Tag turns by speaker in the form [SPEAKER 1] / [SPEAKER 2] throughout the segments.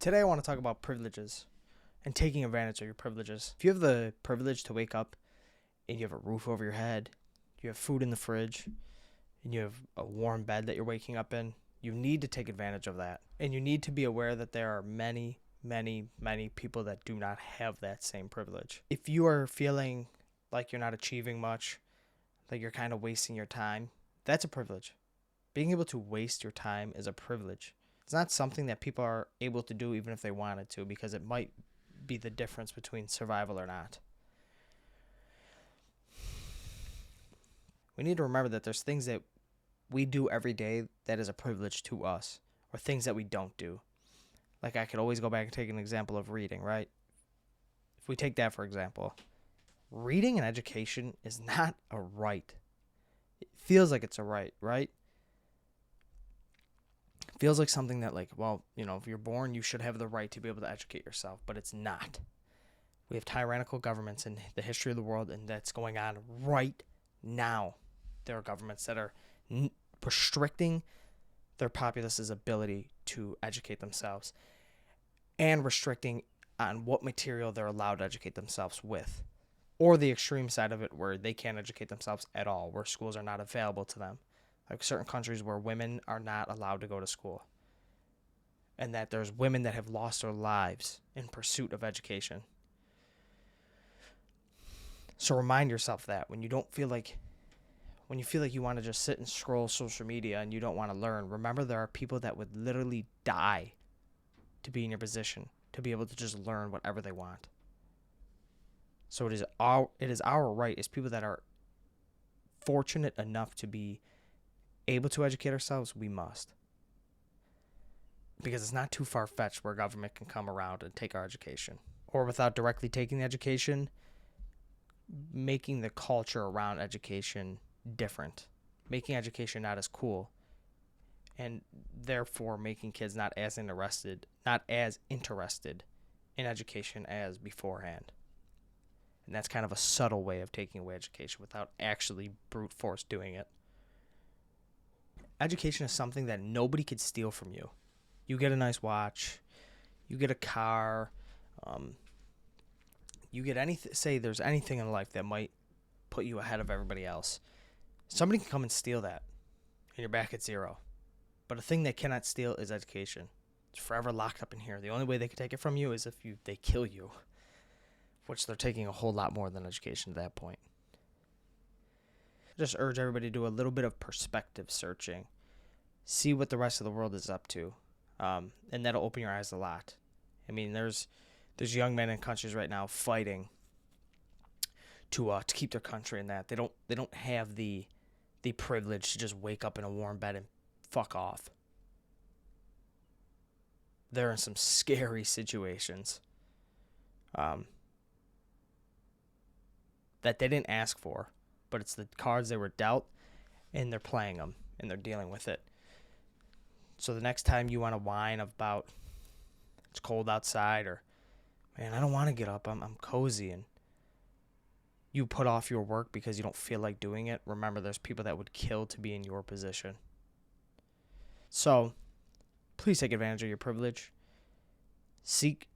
[SPEAKER 1] Today I want to talk about privileges and taking advantage of your privileges. If you have the privilege to wake up and you have a roof over your head, you have food in the fridge, and you have a warm bed that you're waking up in, you need to take advantage of that. And you need to be aware that there are many, many, many people that do not have that same privilege. If you are feeling like you're not achieving much, like you're kind of wasting your time, that's a privilege. Being able to waste your time is a privilege. It's not something that people are able to do even if they wanted to, because it might be the difference between survival or not. We need to remember that there's things that we do every day that is a privilege to us, or things that we don't do. Like, I could always go back and take an example of reading, right? If we take that for example, reading and education is not a right. It feels like it's a right, right? Feels like something that, like, well, if you're born, you should have the right to be able to educate yourself, but it's not. We have tyrannical governments in the history of the world, and that's going on right now. There are governments that are restricting their populace's ability to educate themselves and restricting on what material they're allowed to educate themselves with, or the extreme side of it where they can't educate themselves at all, where schools are not available to them. Like certain countries where women are not allowed to go to school, and that there's women that have lost their lives in pursuit of education. So remind yourself that when you feel like you want to just sit and scroll social media and you don't want to learn, remember there are people that would literally die to be in your position, to be able to just learn whatever they want. So it is our right as people that are fortunate enough to be able to educate ourselves, we must. Because it's not too far-fetched where government can come around and take our education. Or without directly taking the education, making the culture around education different. Making education not as cool. And therefore making kids not as interested in education as beforehand. And that's kind of a subtle way of taking away education without actually brute force doing it. Education is something that nobody could steal from you. You get a nice watch, you get a car, you get anything. Say there's anything in life that might put you ahead of everybody else. Somebody can come and steal that, and you're back at zero. But a thing they cannot steal is education. It's forever locked up in here. The only way they can take it from you is if they kill you, which they're taking a whole lot more than education at that point. I just urge everybody to do a little bit of perspective searching. See what the rest of the world is up to. And that'll open your eyes a lot. I mean, there's young men in countries right now fighting to keep their country in that. They don't have the privilege to just wake up in a warm bed and fuck off. They're in some scary situations that they didn't ask for, but it's the cards they were dealt, and they're playing them, and they're dealing with it. So the next time you want to whine about it's cold outside, or, man, I don't want to get up, I'm cozy, and you put off your work because you don't feel like doing it, remember there's people that would kill to be in your position. So please take advantage of your privilege. Seek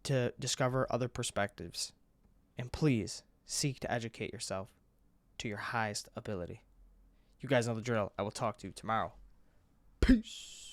[SPEAKER 1] to discover other perspectives. And please seek to educate yourself to your highest ability. You guys know the drill. I will talk to you tomorrow. Peace.